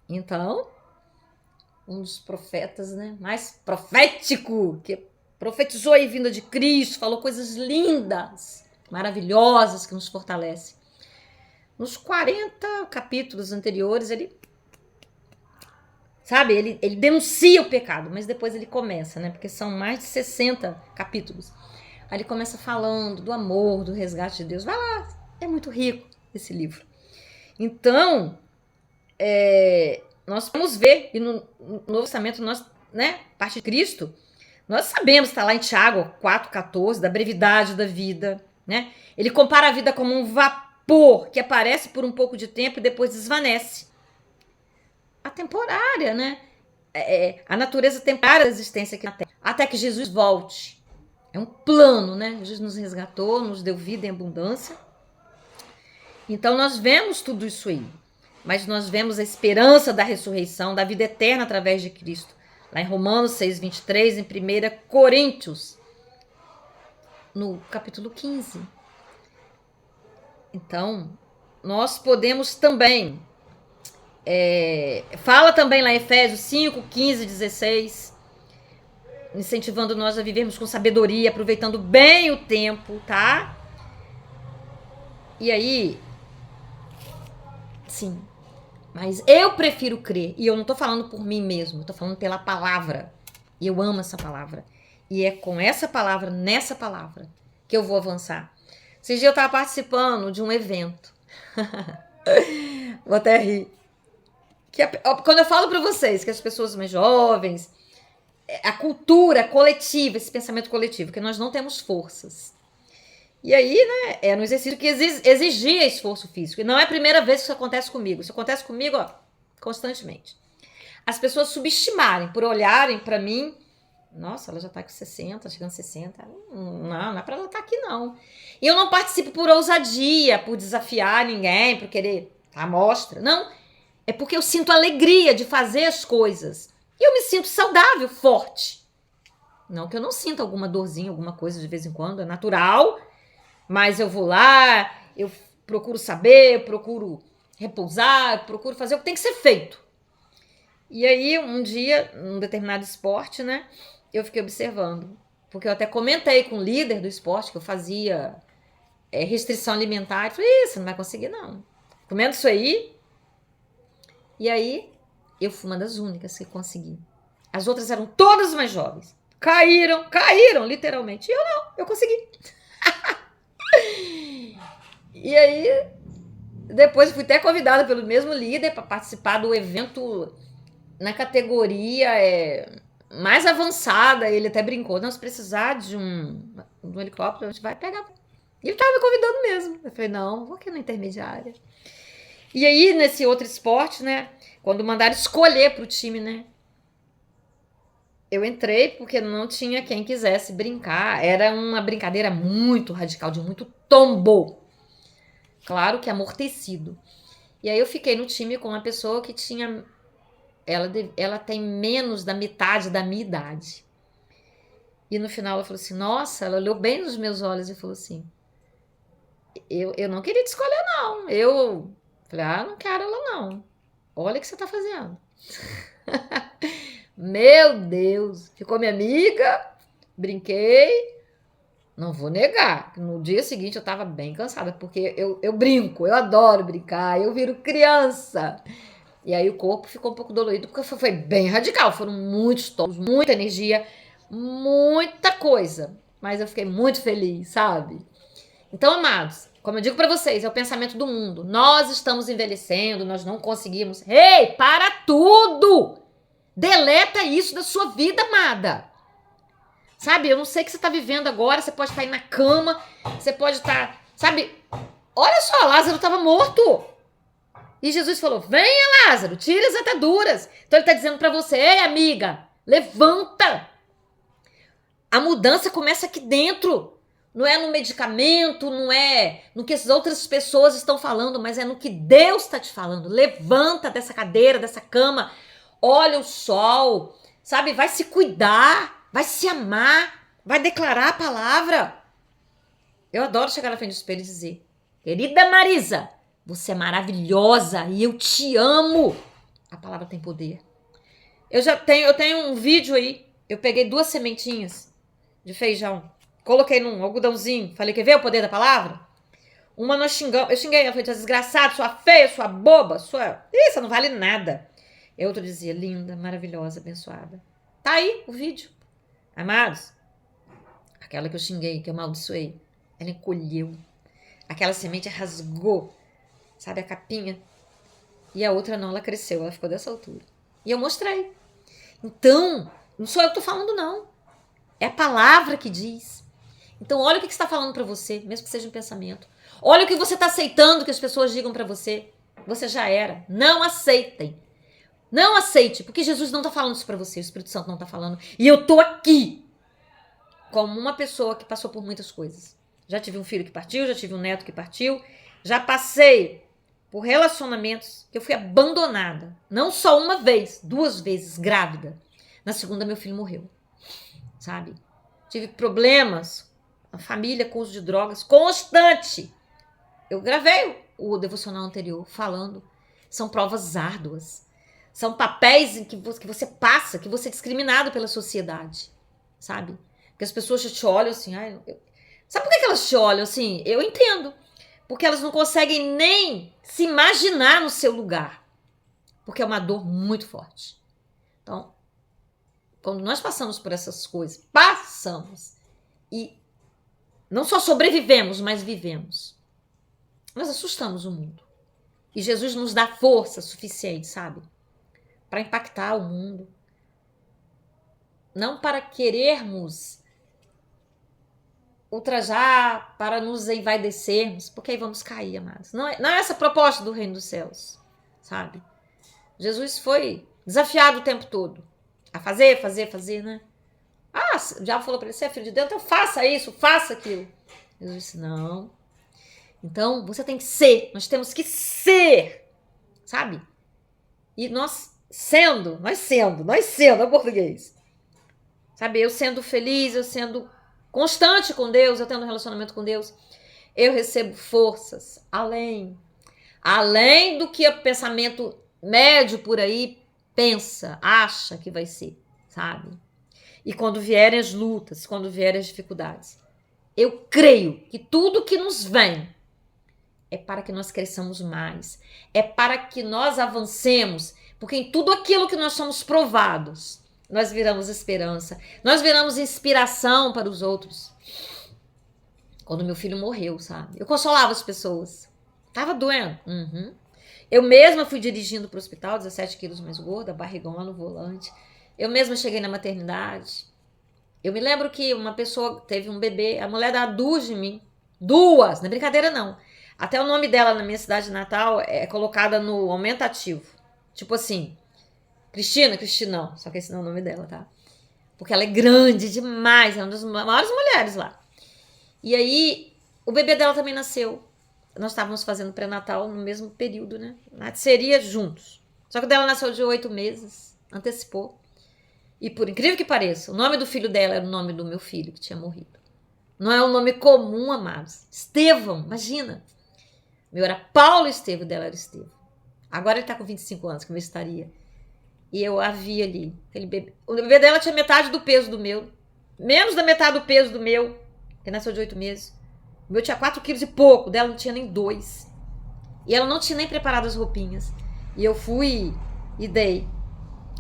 Então, um dos profetas, né, mais profético, que profetizou a vinda de Cristo, falou coisas lindas, maravilhosas, que nos fortalecem. Nos 40 capítulos anteriores, ele denuncia o pecado, mas depois ele começa, né, porque são mais de 60 capítulos. Aí ele começa falando do amor, do resgate de Deus. Vai lá, é muito rico esse livro. Então, nós vamos ver, e no Novo Testamento, nós, né, parte de Cristo, nós sabemos, está lá em Tiago 4,14, da brevidade da vida, né? Ele compara a vida como um vapor que aparece por um pouco de tempo e depois desvanece. A temporária, né? A natureza temporária da existência aqui na Terra, até que Jesus volte. É um plano, né? Jesus nos resgatou, nos deu vida em abundância. Então nós vemos tudo isso aí. Mas nós vemos a esperança da ressurreição, da vida eterna através de Cristo. Lá em Romanos 6,23, em 1 Coríntios, no capítulo 15. Então, nós podemos também... fala também lá em Efésios 5, 15, 16, incentivando nós a vivermos com sabedoria, aproveitando bem o tempo, tá? E aí, sim, mas eu prefiro crer, e eu não tô falando por mim mesmo, eu tô falando pela palavra, e eu amo essa palavra, e é com essa palavra, nessa palavra, que eu vou avançar. Esses dias eu tava participando de um evento, vou até rir, quando eu falo para vocês que as pessoas mais jovens, a cultura coletiva, esse pensamento coletivo, que nós não temos forças. E aí, né, era um exercício que exigia esforço físico. E não é a primeira vez que isso acontece comigo. Isso acontece comigo, ó, constantemente. As pessoas subestimarem, por olharem para mim, nossa, ela já tá com 60, chegando a 60. Não é para ela estar aqui, não. E eu não participo por ousadia, por desafiar ninguém, por querer a mostra. Não. É porque eu sinto alegria de fazer as coisas. E eu me sinto saudável, forte. Não que eu não sinta alguma dorzinha, alguma coisa de vez em quando, é natural. Mas eu vou lá, eu procuro saber, eu procuro repousar, eu procuro fazer o que tem que ser feito. E aí, um dia, num determinado esporte, né, eu fiquei observando. Porque eu até comentei com o líder do esporte que eu fazia restrição alimentar. E falei, você não vai conseguir, não. Comendo isso aí. E aí, eu fui uma das únicas que consegui. As outras eram todas mais jovens. Caíram, literalmente. E eu não, eu consegui. E aí, depois fui até convidada pelo mesmo líder para participar do evento na categoria mais avançada. Ele até brincou, não, se precisar de um helicóptero, a gente vai pegar. E ele estava me convidando mesmo. Eu falei, não, vou aqui na intermediária. E aí, nesse outro esporte, né, quando mandaram escolher pro time, né, eu entrei porque não tinha quem quisesse brincar. Era uma brincadeira muito radical, de muito tombo. Claro que amortecido. E aí eu fiquei no time com uma pessoa que tinha... Ela tem menos da metade da minha idade. E no final ela falou assim, nossa, ela olhou bem nos meus olhos e falou assim, eu não queria te escolher, não. Eu falei, não quero ela, não. Olha o que você tá fazendo. Meu Deus. Ficou minha amiga, brinquei. Não vou negar, no dia seguinte eu tava bem cansada, porque eu brinco, eu adoro brincar, eu viro criança. E aí o corpo ficou um pouco dolorido, porque foi bem radical, foram muitos tombos, muita energia, muita coisa. Mas eu fiquei muito feliz, sabe? Então, amados, como eu digo pra vocês, é o pensamento do mundo. Nós estamos envelhecendo, nós não conseguimos. Ei, para tudo! Deleta isso da sua vida, amada. Sabe, eu não sei o que você está vivendo agora, você pode estar aí na cama, você pode estar, sabe, olha só, Lázaro estava morto. E Jesus falou, venha Lázaro, tira as ataduras. Então ele está dizendo para você, ei amiga, levanta. A mudança começa aqui dentro. Não é no medicamento, não é no que as outras pessoas estão falando, mas é no que Deus está te falando. Levanta dessa cadeira, dessa cama, olha o sol, sabe? Vai se cuidar, vai se amar, vai declarar a palavra. Eu adoro chegar na frente do espelho e dizer: querida Marisa, você é maravilhosa e eu te amo. A palavra tem poder. Eu tenho um vídeo aí. Eu peguei 2 sementinhas de feijão, coloquei num algodãozinho, falei: quer ver o poder da palavra? Uma nós xingamos, eu xinguei ela, falei: desgraçado, sua feia, sua boba, sua... Isso não vale nada. E outro dizia: linda, maravilhosa, abençoada. Tá aí o vídeo. Amados, aquela que eu xinguei, que eu amaldiçoei, ela encolheu. Aquela semente rasgou, sabe, a capinha. E a outra não, ela cresceu, ela ficou dessa altura. E eu mostrei. Então, não sou eu que tô falando, não. É a palavra que diz. Então, olha o que está falando para você, mesmo que seja um pensamento. Olha o que você está aceitando que as pessoas digam para você. Você já era. Não aceitem. Não aceite, porque Jesus não está falando isso para você, o Espírito Santo não está falando. E eu tô aqui como uma pessoa que passou por muitas coisas. Já tive um filho que partiu, já tive um neto que partiu, já passei por relacionamentos que eu fui abandonada. Não só uma vez, 2 vezes grávida. Na segunda, meu filho morreu. Sabe? Tive problemas na família com uso de drogas constante. Eu gravei o devocional anterior falando. São provas árduas. São papéis em que você passa, que você é discriminado pela sociedade. Sabe? Porque as pessoas te olham assim. Sabe por que elas te olham assim? Eu entendo. Porque elas não conseguem nem se imaginar no seu lugar. Porque é uma dor muito forte. Então, quando nós passamos por essas coisas, passamos e não só sobrevivemos, mas vivemos, nós assustamos o mundo. E Jesus nos dá força suficiente, sabe? Para impactar o mundo. Não para querermos ultrajar, para nos envaidecermos, porque aí vamos cair, amados. Não é essa a proposta do reino dos céus, sabe? Jesus foi desafiado o tempo todo a fazer, né? O diabo falou para ele: você é filho de Deus, então faça isso, faça aquilo. Jesus disse: não. Então, você tem que ser, nós temos que ser, sabe? E nós sendo, é o português. Sabe, eu sendo feliz, eu sendo constante com Deus, eu tendo um relacionamento com Deus, eu recebo forças além do que o pensamento médio por aí pensa, acha que vai ser, sabe? E quando vierem as lutas, quando vierem as dificuldades, eu creio que tudo que nos vem é para que nós cresçamos mais, é para que nós avancemos, porque em tudo aquilo que nós somos provados, nós viramos esperança, nós viramos inspiração para os outros. Quando meu filho morreu, sabe? Eu consolava as pessoas. Tava doendo. Uhum. Eu mesma fui dirigindo para o hospital, 17 quilos mais gorda, barrigão lá no volante. Eu mesma cheguei na maternidade. Eu me lembro que uma pessoa teve um bebê, a mulher dá 2 de mim. 2, não é brincadeira não. Até o nome dela na minha cidade natal é colocada no aumentativo. Tipo assim, Cristinão, só que esse não é o nome dela, tá? Porque ela é grande demais, é uma das maiores mulheres lá. E aí, o bebê dela também nasceu. Nós estávamos fazendo pré-natal no mesmo período, né? Seria juntos. Só que o dela nasceu de 8 meses, antecipou. E por incrível que pareça, o nome do filho dela era o nome do meu filho que tinha morrido. Não é um nome comum, amados. Estevão, imagina. O meu era Paulo Estevão, dela era Estevão. Agora ele tá com 25 anos, que eu estaria. E eu a vi ali. Aquele bebê. O bebê dela tinha metade do peso do meu. Menos da metade do peso do meu. Que nasceu de 8 meses. O meu tinha 4 quilos e pouco. Dela não tinha nem 2. E ela não tinha nem preparado as roupinhas. E eu fui e dei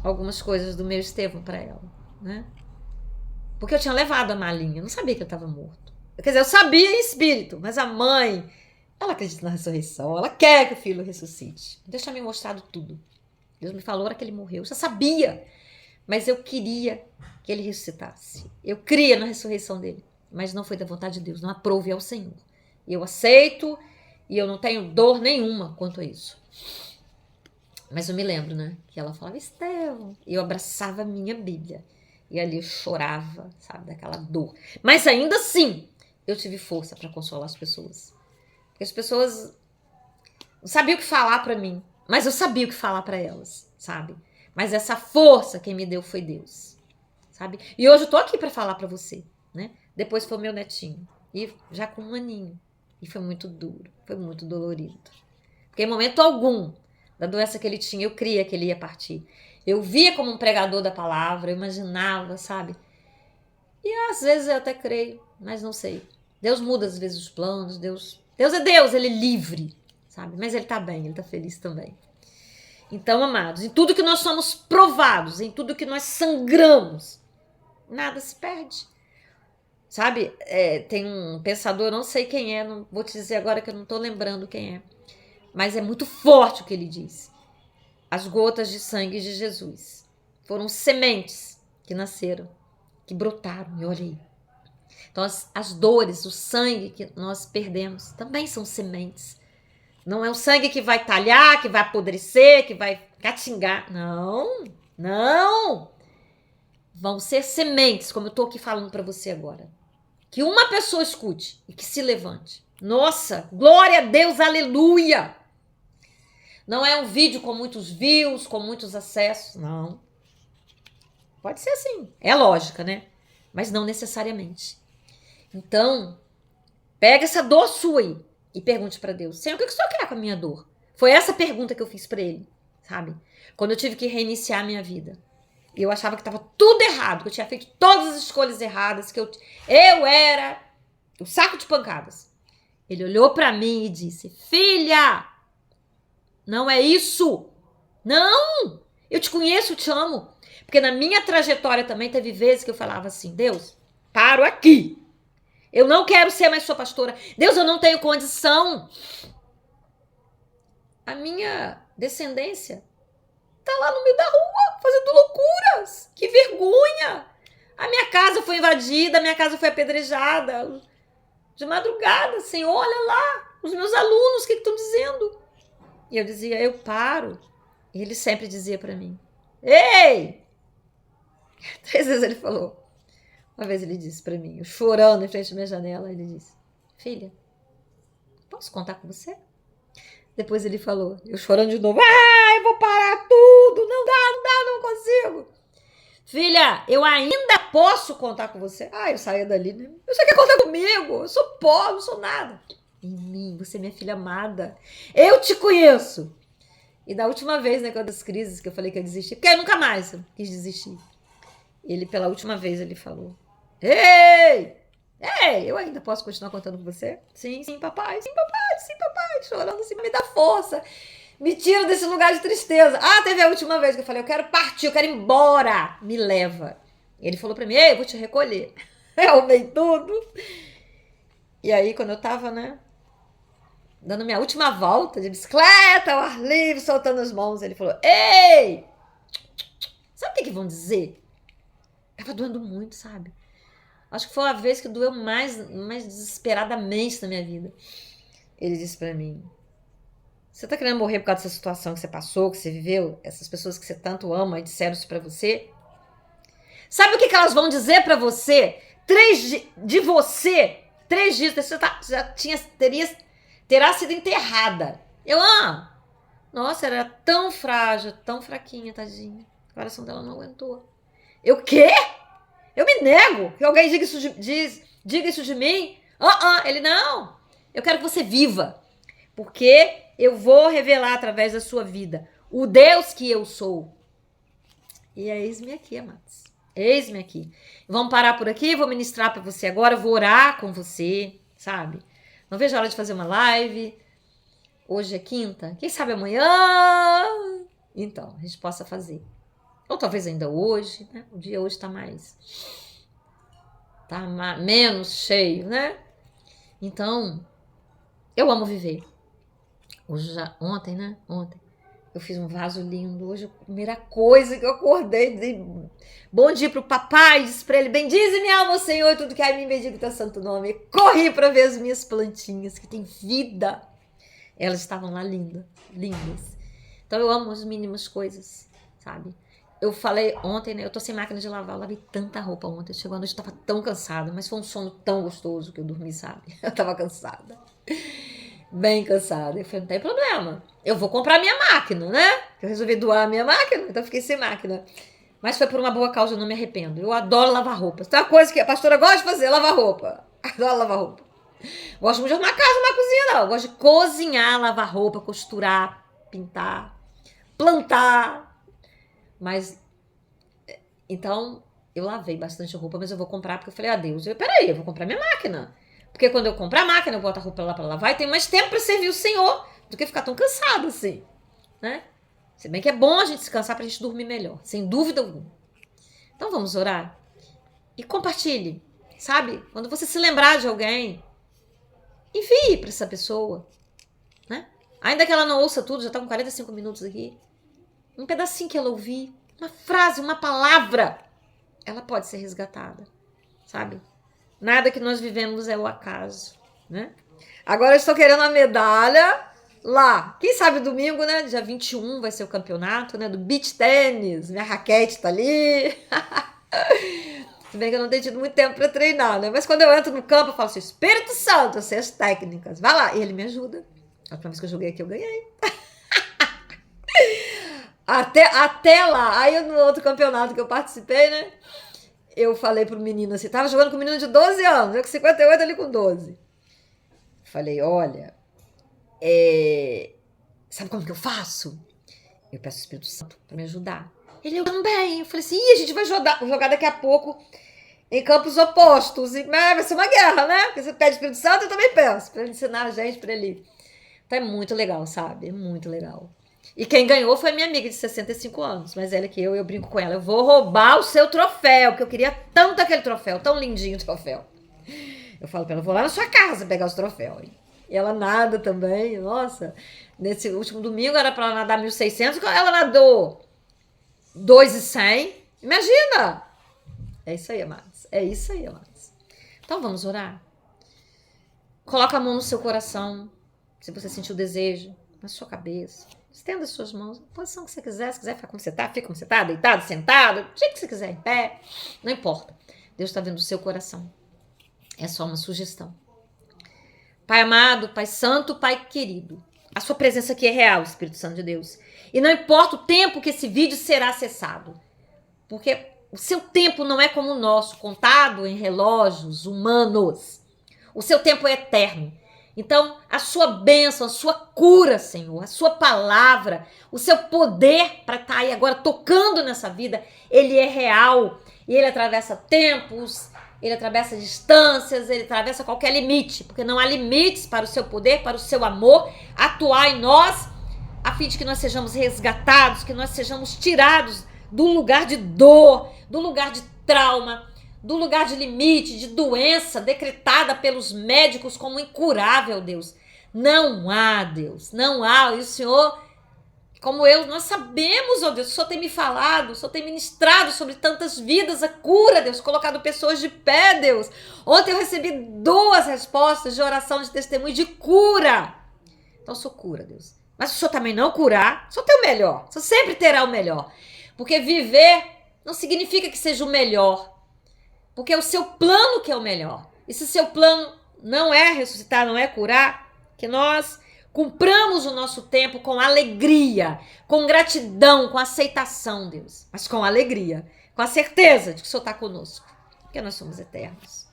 algumas coisas do meu Estevão para ela, né? Porque eu tinha levado a malinha. Eu não sabia que ele estava morto. Quer dizer, eu sabia em espírito. Mas a mãe, ela acredita na ressurreição. Ela quer que o filho ressuscite. Deus tinha me mostrado tudo. Deus me falou que ele morreu. Eu já sabia. Mas eu queria que ele ressuscitasse. Eu cria na ressurreição dele. Mas não foi da vontade de Deus. Não aprove ao Senhor. E eu aceito. E eu não tenho dor nenhuma quanto a isso. Mas eu me lembro, né? Que ela falava: Estevão. E eu abraçava a minha Bíblia. E ali eu chorava, sabe, daquela dor. Mas ainda assim, eu tive força para consolar as pessoas. Porque as pessoas não sabiam o que falar para mim, mas eu sabia o que falar para elas, sabe? Mas essa força quem me deu foi Deus, sabe? E hoje eu tô aqui para falar para você, né? Depois foi meu netinho, e já com 1 aninho. E foi muito duro, foi muito dolorido. Porque em momento algum da doença que ele tinha, eu cria que ele ia partir. Eu via como um pregador da palavra, eu imaginava, sabe? E às vezes eu até creio, mas não sei. Deus muda às vezes os planos, Deus é Deus, ele é livre, sabe? Mas ele tá bem, ele tá feliz também. Então, amados, em tudo que nós somos provados, em tudo que nós sangramos, nada se perde. Sabe, tem um pensador, não sei quem é, não vou te dizer agora que eu não tô lembrando quem é, mas é muito forte o que ele diz. As gotas de sangue de Jesus foram sementes que nasceram, que brotaram, e olha aí. Então as dores, o sangue que nós perdemos também são sementes. Não é um sangue que vai talhar, que vai apodrecer, que vai catingar. Não, não. Vão ser sementes, como eu tô aqui falando para você agora. Que uma pessoa escute e que se levante. Nossa, glória a Deus, aleluia. Não é um vídeo com muitos views, com muitos acessos, não. Pode ser assim, é lógica, né? Mas não necessariamente. Então, pega essa dor sua aí e pergunte para Deus: Senhor, o que o Senhor quer com a minha dor? Foi essa pergunta que eu fiz para ele, sabe? Quando eu tive que reiniciar a minha vida. E eu achava que estava tudo errado, que eu tinha feito todas as escolhas erradas, que eu era o saco de pancadas. Ele olhou para mim e disse: Filha, não é isso. Não, eu te conheço, eu te amo. Porque na minha trajetória também teve vezes que eu falava assim: Deus, paro aqui. Eu não quero ser mais sua pastora. Deus, eu não tenho condição. A minha descendência tá lá no meio da rua, fazendo loucuras. Que vergonha. A minha casa foi invadida, a minha casa foi apedrejada. De madrugada, Senhor, olha lá. Os meus alunos, o que estão dizendo? E eu dizia: eu paro. E ele sempre dizia para mim: ei! 3 vezes ele falou. Uma vez ele disse para mim, eu chorando em frente à minha janela, ele disse: filha, posso contar com você? Depois ele falou, eu chorando de novo: eu vou parar tudo, não dá, não consigo. Filha, eu ainda posso contar com você? Eu saía dali, né? Você quer contar comigo? Eu sou pobre, não sou nada. Em mim, você é minha filha amada. Eu te conheço. E da última vez, né, com as crises que eu falei que eu desisti, porque eu nunca mais quis desistir. Ele, pela última vez, ele falou: Ei, eu ainda posso continuar contando com você? Sim, papai, chorando assim, me dá força, me tira desse lugar de tristeza. Teve a última vez que eu falei: eu quero partir, eu quero ir embora, me leva. Ele falou pra mim: eu vou te recolher. Eu arrumei tudo. E aí, quando eu tava, né, dando minha última volta de bicicleta, ao ar livre, soltando as mãos, ele falou: ei, sabe o que vão dizer? Tava doendo muito, sabe? Acho que foi a vez que doeu mais desesperadamente na minha vida. Ele disse pra mim: você tá querendo morrer por causa dessa situação que você passou, que você viveu? Essas pessoas que você tanto ama e disseram isso pra você? Sabe o que elas vão dizer pra você? 3 dias, você terá sido enterrada. Nossa, era tão frágil, tão fraquinha, tadinha. O coração dela não aguentou. Eu quê? Eu me nego que alguém diga isso de mim. Ele: não, eu quero que você viva, porque eu vou revelar através da sua vida o Deus que eu sou. E eis-me aqui, amados. Eis-me aqui. Vamos parar por aqui, vou ministrar para você agora, vou orar com você, sabe? Não vejo a hora de fazer uma live. Hoje é quinta, quem sabe amanhã? Então, a gente possa fazer. Ou talvez ainda hoje, né? O dia hoje tá menos cheio, né? Então, eu amo viver. Ontem, né? Ontem, eu fiz um vaso lindo. Hoje, a primeira coisa que eu acordei, dei bom dia pro papai, disse pra ele: bendize minha alma, Senhor, e tudo que há em mim, bendiga o teu santo nome. E corri pra ver as minhas plantinhas, que têm vida. Elas estavam lá lindas. Então, eu amo as mínimas coisas, sabe? Eu falei ontem, né? Eu tô sem máquina de lavar. Eu lavei tanta roupa ontem. Chegou a noite, eu tava tão cansada. Mas foi um sono tão gostoso que eu dormi, sabe? Eu tava cansada. Bem cansada. Eu falei, não tem problema. Eu vou comprar minha máquina, né? Eu resolvi doar a minha máquina, então eu fiquei sem máquina. Mas foi por uma boa causa, eu não me arrependo. Eu adoro lavar roupa. Tem uma coisa que a pastora gosta de fazer, lavar roupa. Adoro lavar roupa. Gosto muito de arrumar casa, arrumar cozinha, não. Eu gosto de cozinhar, lavar roupa, costurar, pintar, plantar. Mas, então, eu lavei bastante roupa, mas eu vou comprar porque eu falei, Deus, peraí, eu vou comprar minha máquina. Porque quando eu comprar a máquina, eu boto a roupa lá pra lavar e tenho mais tempo pra servir o Senhor do que ficar tão cansado assim, né? Se bem que é bom a gente se cansar pra gente dormir melhor, sem dúvida alguma. Então vamos orar? E compartilhe, sabe? Quando você se lembrar de alguém, envie pra essa pessoa, né? Ainda que ela não ouça tudo, já tá com 45 minutos aqui. Um pedacinho que ela ouvir, uma frase, uma palavra, ela pode ser resgatada, sabe? Nada que nós vivemos é o acaso, né? Agora eu estou querendo a medalha lá. Quem sabe domingo, né? Dia 21 vai ser o campeonato, né? Do beach tênis. Minha raquete tá ali. Se bem que eu não tenho tido muito tempo para treinar, né? Mas quando eu entro no campo, eu falo assim, Espírito Santo, eu sei as técnicas. Vai lá. E ele me ajuda. A última vez que eu joguei aqui, eu ganhei. Até lá. Aí no outro campeonato que eu participei, né? Eu falei pro menino assim, tava jogando com um menino de 12 anos, eu com 58 ali com 12. Falei, olha, sabe como que eu faço? Eu peço o Espírito Santo pra me ajudar. Ele, eu também. Eu falei assim, a gente vai jogar daqui a pouco em campos opostos. E, vai ser uma guerra, né? Porque você pede o Espírito Santo, eu também peço. Pra ele ensinar a gente, pra ele. Então é muito legal, sabe? É muito legal. E quem ganhou foi minha amiga de 65 anos, mais velha que eu brinco com ela. Eu vou roubar o seu troféu, porque eu queria tanto aquele troféu, tão lindinho o troféu. Eu falo pra ela, vou lá na sua casa pegar os troféus. E ela nada também, nossa. Nesse último domingo era pra ela nadar 1.600, ela nadou 2.100. Imagina! É isso aí, amados. É isso aí, amados. Então vamos orar? Coloca a mão no seu coração, se você sentir o desejo, na sua cabeça. Estenda as suas mãos, na posição que você quiser. Se quiser ficar como você está, fica como você está, deitado, sentado, do jeito que você quiser, em pé. Não importa. Deus está vendo o seu coração. É só uma sugestão. Pai amado, Pai santo, Pai querido. A sua presença aqui é real, Espírito Santo de Deus. E não importa o tempo que esse vídeo será acessado. Porque o seu tempo não é como o nosso, contado em relógios humanos. O seu tempo é eterno. Então, a sua bênção, a sua cura, Senhor, a sua palavra, o seu poder para estar aí agora tocando nessa vida, ele é real. E ele atravessa tempos, ele atravessa distâncias, ele atravessa qualquer limite. Porque não há limites para o seu poder, para o seu amor atuar em nós, a fim de que nós sejamos resgatados, que nós sejamos tirados do lugar de dor, do lugar de trauma, do lugar de limite, de doença decretada pelos médicos como incurável, Deus. Não há, Deus, não há. E o Senhor, como nós sabemos, ó Deus, o Senhor tem me falado, o Senhor tem ministrado sobre tantas vidas, a cura, Deus, colocado pessoas de pé, Deus. Ontem eu recebi 2 respostas de oração, de testemunho, de cura. Então, o Senhor cura, Deus. Mas se o Senhor também não curar, o Senhor tem o melhor. O Senhor sempre terá o melhor. Porque viver não significa que seja o melhor. Porque é o seu plano que é o melhor. E se seu plano não é ressuscitar, não é curar, que nós cumpramos o nosso tempo com alegria, com gratidão, com aceitação, Deus. Mas com alegria, com a certeza de que o Senhor está conosco. Porque nós somos eternos.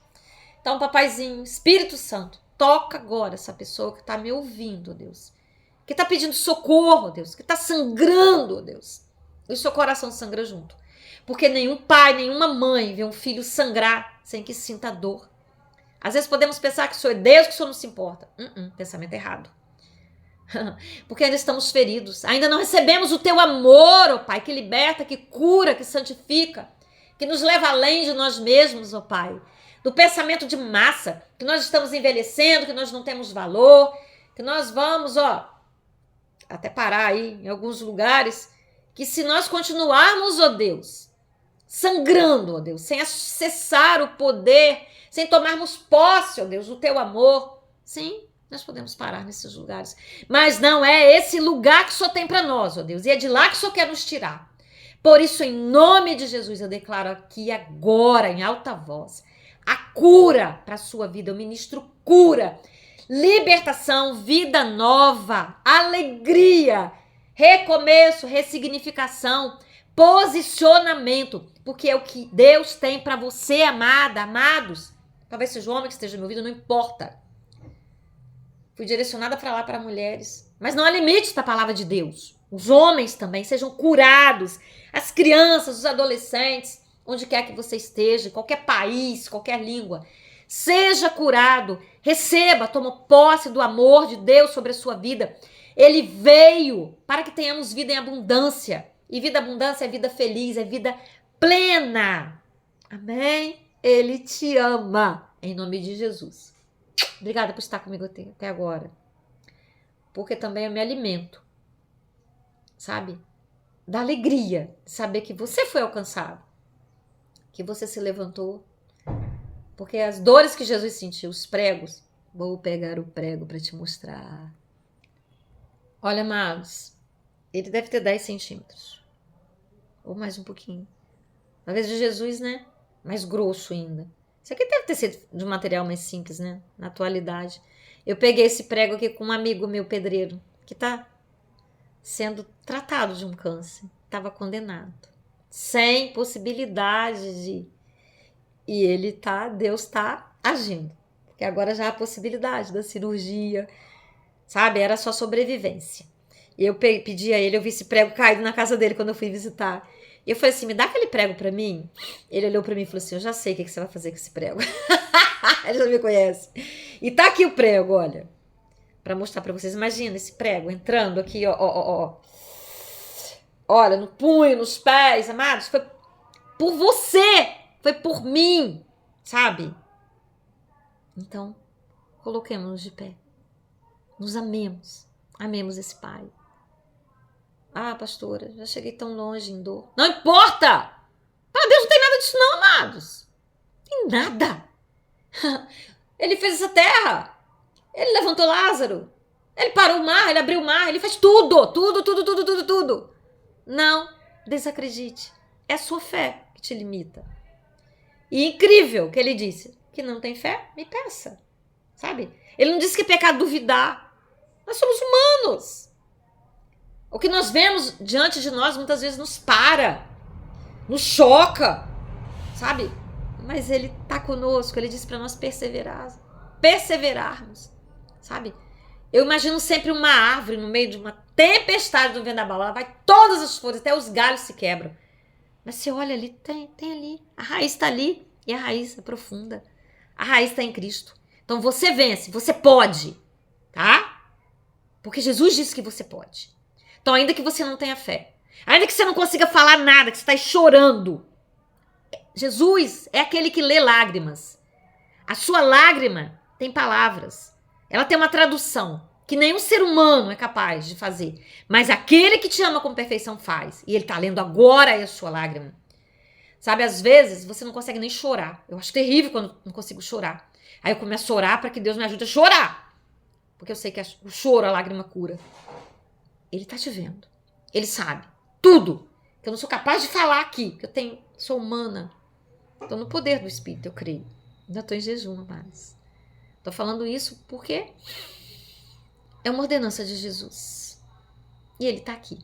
Então, papaizinho, Espírito Santo, toca agora essa pessoa que está me ouvindo, Deus. Que está pedindo socorro, Deus. Que está sangrando, Deus. E o seu coração sangra junto. Porque nenhum pai, nenhuma mãe vê um filho sangrar sem que sinta dor. Às vezes podemos pensar que o Senhor é Deus, que o Senhor não se importa. Pensamento errado. Porque ainda estamos feridos. Ainda não recebemos o teu amor, ó Pai, que liberta, que cura, que santifica. Que nos leva além de nós mesmos, ó Pai. Do pensamento de massa. Que nós estamos envelhecendo, que nós não temos valor. Que nós vamos, até parar aí em alguns lugares. Que se nós continuarmos, ó Deus, sangrando, ó Deus, sem acessar o poder, sem tomarmos posse, ó Deus, do teu amor, sim, nós podemos parar nesses lugares. Mas não é esse lugar que o Senhor tem para nós, ó Deus, e é de lá que o Senhor quer nos tirar. Por isso, em nome de Jesus, eu declaro aqui agora, em alta voz, a cura para a sua vida. Eu ministro cura, libertação, vida nova, alegria, recomeço, ressignificação, posicionamento, porque é o que Deus tem para você, amada, amados. Talvez seja o homem que esteja me ouvindo, não importa. Fui direcionada para lá para mulheres, mas não há limites para a palavra de Deus. Os homens também sejam curados, as crianças, os adolescentes, onde quer que você esteja, qualquer país, qualquer língua, seja curado, receba, toma posse do amor de Deus sobre a sua vida. Ele veio para que tenhamos vida em abundância. E vida abundância é vida feliz, é vida plena. Amém? Ele te ama. Em nome de Jesus. Obrigada por estar comigo até agora. Porque também eu me alimento, sabe? Da alegria de saber que você foi alcançado. Que você se levantou. Porque as dores que Jesus sentiu, os pregos, vou pegar o prego para te mostrar. Olha, amados, ele deve ter 10 centímetros. Ou mais um pouquinho. Talvez de Jesus, né? Mais grosso ainda. Isso aqui deve ter sido de um material mais simples, né? Na atualidade. Eu peguei esse prego aqui com um amigo meu, pedreiro, que tá sendo tratado de um câncer. Estava condenado. Sem possibilidade de... E Deus tá agindo. Porque agora já há a possibilidade da cirurgia, sabe? Era só sobrevivência. E eu pedi a ele, eu vi esse prego caído na casa dele quando eu fui visitar. E eu falei assim, me dá aquele prego pra mim? Ele olhou pra mim e falou assim, eu já sei o que você vai fazer com esse prego. Ele já me conhece. E tá aqui o prego, olha. Pra mostrar pra vocês. Imagina esse prego entrando aqui, ó. Olha, no punho, nos pés, amados. Foi por você. Foi por mim, sabe? Então, coloquemos-nos de pé. Nos amemos. Amemos esse Pai. Ah, pastora, já cheguei tão longe em dor. Não importa! Para Deus não tem nada disso não, amados. Tem nada. Ele fez essa terra. Ele levantou Lázaro. Ele parou o mar, ele abriu o mar, ele fez tudo. Tudo. Não desacredite. É a sua fé que te limita. E incrível que ele disse, que não tem fé, me peça. Sabe? Ele não disse que é pecado duvidar. Nós somos humanos. O que nós vemos diante de nós muitas vezes nos para, nos choca, sabe? Mas ele tá conosco, ele disse para nós perseverarmos, sabe? Eu imagino sempre uma árvore no meio de uma tempestade do vendaval, ela vai todas as folhas, até os galhos se quebram. Mas você olha ali, tem ali, a raiz está ali, e a raiz é profunda. A raiz está em Cristo. Então você vence, você pode, tá? Porque Jesus disse que você pode. Então, ainda que você não tenha fé, ainda que você não consiga falar nada, que você está chorando, Jesus é aquele que lê lágrimas. A sua lágrima tem palavras. Ela tem uma tradução que nenhum ser humano é capaz de fazer. Mas aquele que te ama com perfeição faz. E ele está lendo agora a sua lágrima. Sabe, às vezes você não consegue nem chorar. Eu acho terrível quando não consigo chorar. Aí eu começo a orar para que Deus me ajude a chorar. Porque eu sei que o choro, a lágrima cura. Ele tá te vendo. Ele sabe tudo. Que eu não sou capaz de falar aqui. Que sou humana. Tô no poder do Espírito, eu creio. Ainda tô em jejum, mas tô falando isso porque é uma ordenança de Jesus. E ele tá aqui.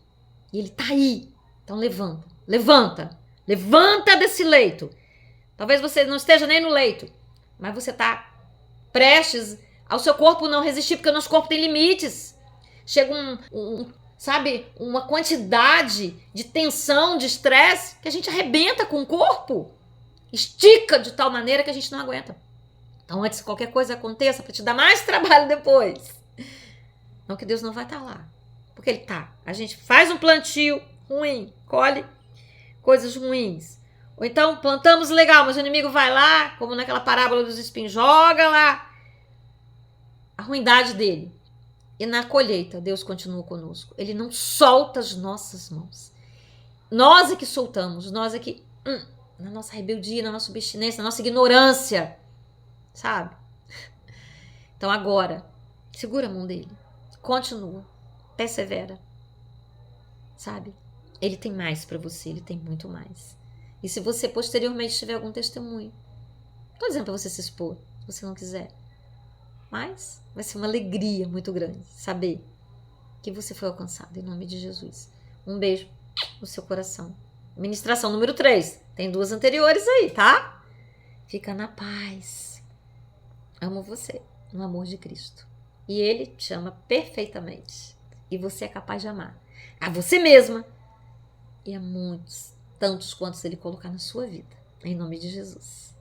E ele tá aí. Então levanta. Levanta desse leito. Talvez você não esteja nem no leito. Mas você tá prestes ao seu corpo não resistir. Porque o nosso corpo tem limites. Chega sabe, uma quantidade de tensão, de estresse, que a gente arrebenta com o corpo. Estica de tal maneira que a gente não aguenta. Então, antes que qualquer coisa aconteça, para te dar mais trabalho depois. Não que Deus não vai estar lá. Porque Ele tá. A gente faz um plantio ruim, colhe coisas ruins. Ou então, plantamos legal, mas o inimigo vai lá, como naquela parábola dos espinhos, joga lá a ruindade dele. E na colheita, Deus continua conosco. Ele não solta as nossas mãos. Nós é que soltamos, nós é que... na nossa rebeldia, na nossa obstinência, na nossa ignorância. Sabe? Então agora, segura a mão dele. Continua. Persevera. Sabe? Ele tem mais para você, ele tem muito mais. E se você posteriormente tiver algum testemunho, não tô dizendo para você se expor, se você não quiser, mas vai ser uma alegria muito grande saber que você foi alcançado, em nome de Jesus. Um beijo no seu coração. Ministração número 3. Tem 2 anteriores aí, tá? Fica na paz. Amo você, no amor de Cristo. E Ele te ama perfeitamente. E você é capaz de amar a você mesma e a muitos, tantos quantos Ele colocar na sua vida. Em nome de Jesus.